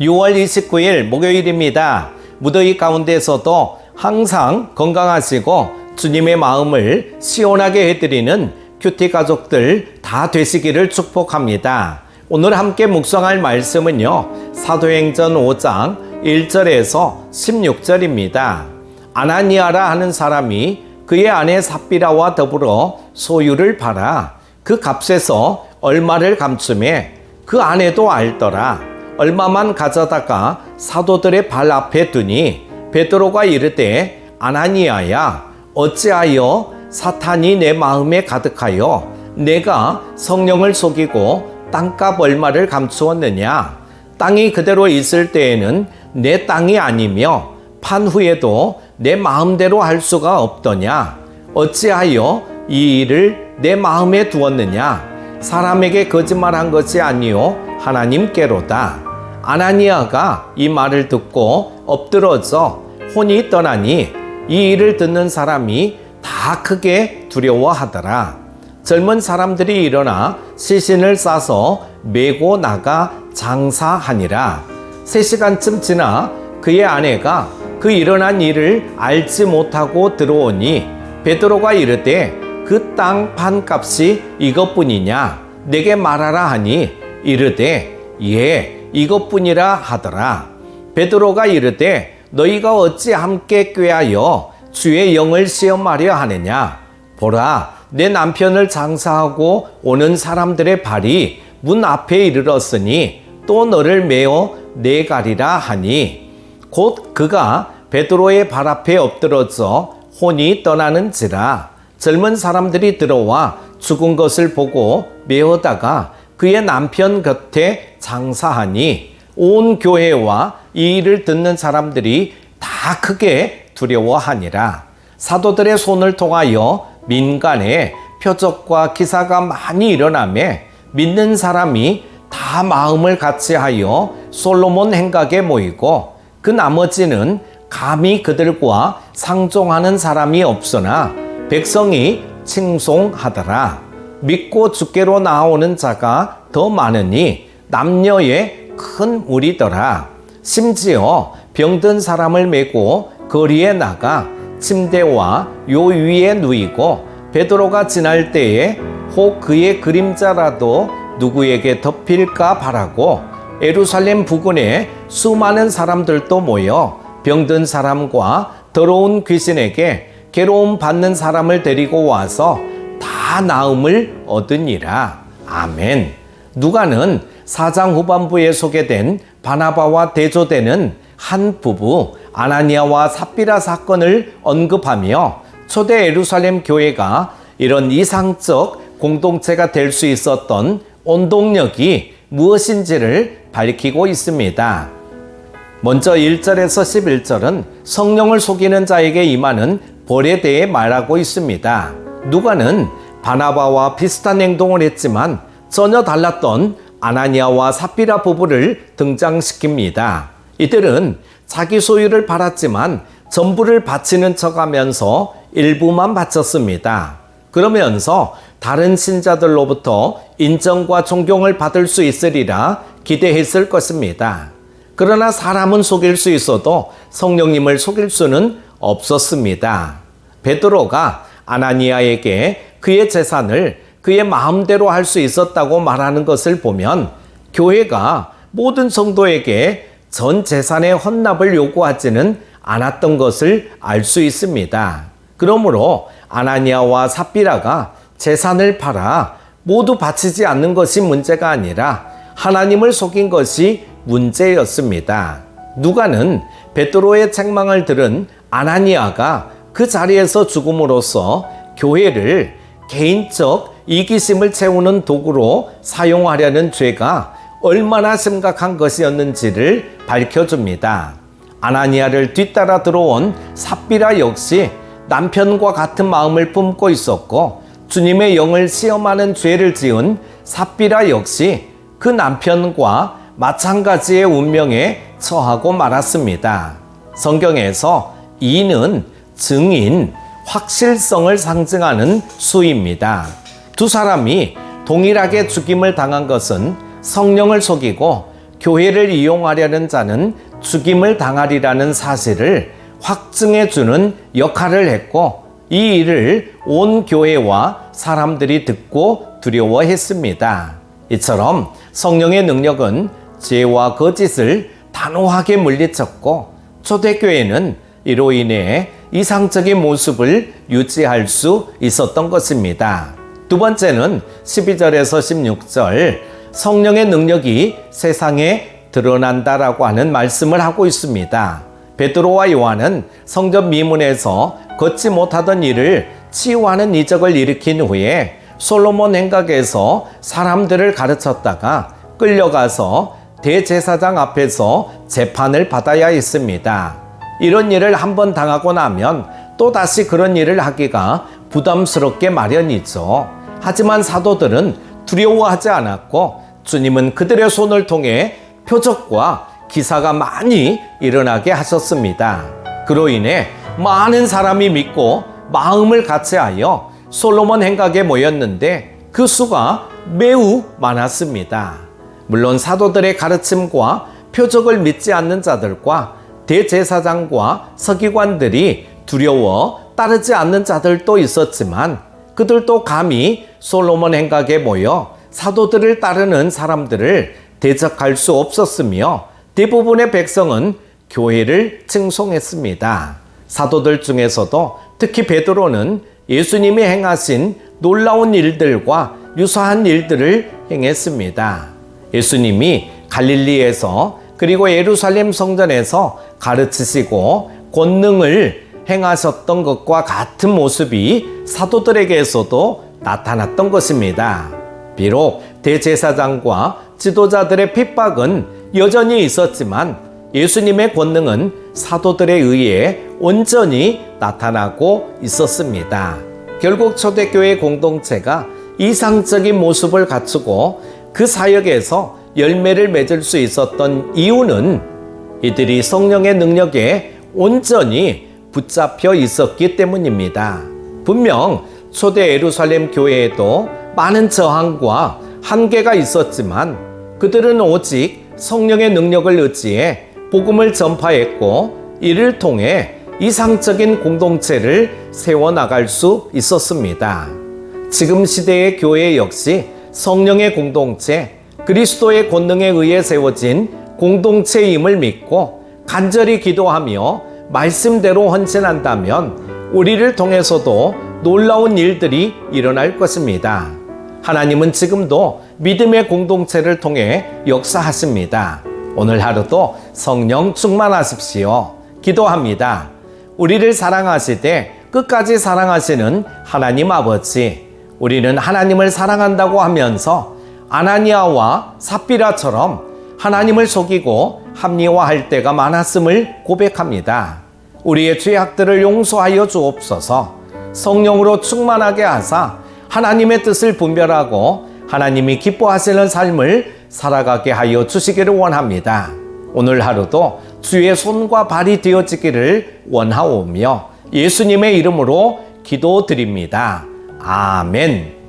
6월 29일 목요일입니다. 무더위 가운데서도 항상 건강하시고 주님의 마음을 시원하게 해드리는 큐티 가족들 다 되시기를 축복합니다. 오늘 함께 묵상할 말씀은요, 사도행전 5장 1절에서 16절입니다. 아나니아라 하는 사람이 그의 아내 삽비라와 더불어 소유를 팔아 그 값에서 얼마를 감추매 그 아내도 알더라. 얼마만 가져다가 사도들의 발 앞에 두니 베드로가 이르되 아나니아야, 어찌하여 사탄이 내 마음에 가득하여 내가 성령을 속이고 땅값 얼마를 감추었느냐? 땅이 그대로 있을 때에는 내 땅이 아니며 판 후에도 내 마음대로 할 수가 없더냐? 어찌하여 이 일을 내 마음에 두었느냐? 사람에게 거짓말한 것이 아니요 하나님께로다. 아나니아가 이 말을 듣고 엎드러져 혼이 떠나니 이 일을 듣는 사람이 다 크게 두려워하더라. 젊은 사람들이 일어나 시신을 싸서 메고 나가 장사하니라. 3시간쯤 지나 그의 아내가 그 일어난 일을 알지 못하고 들어오니 베드로가 이르되 그 땅 판값이 이것뿐이냐? 내게 말하라 하니 이르되 예, 이것뿐이라 하더라. 베드로가 이르되 너희가 어찌 함께 꾀하여 주의 영을 시험하려 하느냐? 보라, 내 남편을 장사하고 오는 사람들의 발이 문 앞에 이르렀으니 또 너를 메어 내가리라 하니 곧 그가 베드로의 발 앞에 엎드러져 혼이 떠나는지라. 젊은 사람들이 들어와 죽은 것을 보고 메어다가 그의 남편 곁에 장사하니 온 교회와 이 일을 듣는 사람들이 다 크게 두려워하니라. 사도들의 손을 통하여 민간에 표적과 기사가 많이 일어나매 믿는 사람이 다 마음을 같이하여 솔로몬 행각에 모이고 그 나머지는 감히 그들과 상종하는 사람이 없으나 백성이 칭송하더라. 믿고 주께로 나오는 자가 더 많으니 남녀의 큰 무리더라. 심지어 병든 사람을 메고 거리에 나가 침대와 요 위에 누이고 베드로가 지날 때에 혹 그의 그림자라도 누구에게 덮일까 바라고 예루살렘 부근에 수많은 사람들도 모여 병든 사람과 더러운 귀신에게 괴로움 받는 사람을 데리고 와서 다 나음을 얻으니라. 아멘. 누가는 4장 후반부에 소개된 바나바와 대조되는 한 부부 아나니아와 삽비라 사건을 언급하며 초대 예루살렘 교회가 이런 이상적 공동체가 될 수 있었던 원동력이 무엇인지를 밝히고 있습니다. 먼저 1절에서 11절은 성령을 속이는 자에게 임하는 벌에 대해 말하고 있습니다. 누가는 바나바와 비슷한 행동을 했지만 전혀 달랐던 아나니아와 삽비라 부부를 등장시킵니다. 이들은 자기 소유를 팔았지만 전부를 바치는 척하면서 일부만 바쳤습니다. 그러면서 다른 신자들로부터 인정과 존경을 받을 수 있으리라 기대했을 것입니다. 그러나 사람은 속일 수 있어도 성령님을 속일 수는 없었습니다. 베드로가 아나니아에게 그의 재산을 그의 마음대로 할 수 있었다고 말하는 것을 보면 교회가 모든 성도에게 전 재산의 헌납을 요구하지는 않았던 것을 알 수 있습니다. 그러므로 아나니아와 삽비라가 재산을 팔아 모두 바치지 않는 것이 문제가 아니라 하나님을 속인 것이 문제였습니다. 누가는 베드로의 책망을 들은 아나니아가 그 자리에서 죽음으로써 교회를 개인적 이기심을 채우는 도구로 사용하려는 죄가 얼마나 심각한 것이었는지를 밝혀줍니다. 아나니아를 뒤따라 들어온 삽비라 역시 남편과 같은 마음을 품고 있었고 주님의 영을 시험하는 죄를 지은 삽비라 역시 그 남편과 마찬가지의 운명에 처하고 말았습니다. 성경에서 이는 증인, 확실성을 상징하는 수입니다. 두 사람이 동일하게 죽임을 당한 것은 성령을 속이고 교회를 이용하려는 자는 죽임을 당하리라는 사실을 확증해 주는 역할을 했고, 이 일을 온 교회와 사람들이 듣고 두려워했습니다. 이처럼 성령의 능력은 죄와 거짓을 단호하게 물리쳤고, 초대교회는 이로 인해 이상적인 모습을 유지할 수 있었던 것입니다. 두 번째는 12절에서 16절, 성령의 능력이 세상에 드러난다라고 하는 말씀을 하고 있습니다. 베드로와 요한은 성전 미문에서 걷지 못하던 이를 치유하는 이적을 일으킨 후에 솔로몬 행각에서 사람들을 가르쳤다가 끌려가서 대제사장 앞에서 재판을 받아야 했습니다. 이런 일을 한번 당하고 나면 또다시 그런 일을 하기가 부담스럽게 마련이죠. 하지만 사도들은 두려워하지 않았고, 주님은 그들의 손을 통해 표적과 기사가 많이 일어나게 하셨습니다. 그로 인해 많은 사람이 믿고 마음을 같이하여 솔로몬 행각에 모였는데 그 수가 매우 많았습니다. 물론 사도들의 가르침과 표적을 믿지 않는 자들과 대제사장과 서기관들이 두려워 따르지 않는 자들도 있었지만, 그들도 감히 솔로몬 행각에 모여 사도들을 따르는 사람들을 대적할 수 없었으며, 대부분의 백성은 교회를 칭송했습니다. 사도들 중에서도 특히 베드로는 예수님이 행하신 놀라운 일들과 유사한 일들을 행했습니다. 예수님이 갈릴리에서 그리고 예루살렘 성전에서 가르치시고 권능을 행하셨던 것과 같은 모습이 사도들에게서도 나타났던 것입니다. 비록 대제사장과 지도자들의 핍박은 여전히 있었지만 예수님의 권능은 사도들에 의해 온전히 나타나고 있었습니다. 결국 초대교회 공동체가 이상적인 모습을 갖추고 그 사역에서 열매를 맺을 수 있었던 이유는 이들이 성령의 능력에 온전히 붙잡혀 있었기 때문입니다. 분명 초대 예루살렘 교회에도 많은 저항과 한계가 있었지만 그들은 오직 성령의 능력을 의지해 복음을 전파했고, 이를 통해 이상적인 공동체를 세워나갈 수 있었습니다. 지금 시대의 교회 역시 성령의 공동체, 그리스도의 권능에 의해 세워진 공동체임을 믿고 간절히 기도하며 말씀대로 헌신한다면 우리를 통해서도 놀라운 일들이 일어날 것입니다. 하나님은 지금도 믿음의 공동체를 통해 역사하십니다. 오늘 하루도 성령 충만하십시오. 기도합니다. 우리를 사랑하시되 끝까지 사랑하시는 하나님 아버지, 우리는 하나님을 사랑한다고 하면서 아나니아와 삽비라처럼 하나님을 속이고 합리화할 때가 많았음을 고백합니다. 우리의 죄악들을 용서하여 주옵소서. 성령으로 충만하게 하사 하나님의 뜻을 분별하고 하나님이 기뻐하시는 삶을 살아가게 하여 주시기를 원합니다. 오늘 하루도 주의 손과 발이 되어지기를 원하오며 예수님의 이름으로 기도드립니다. 아멘.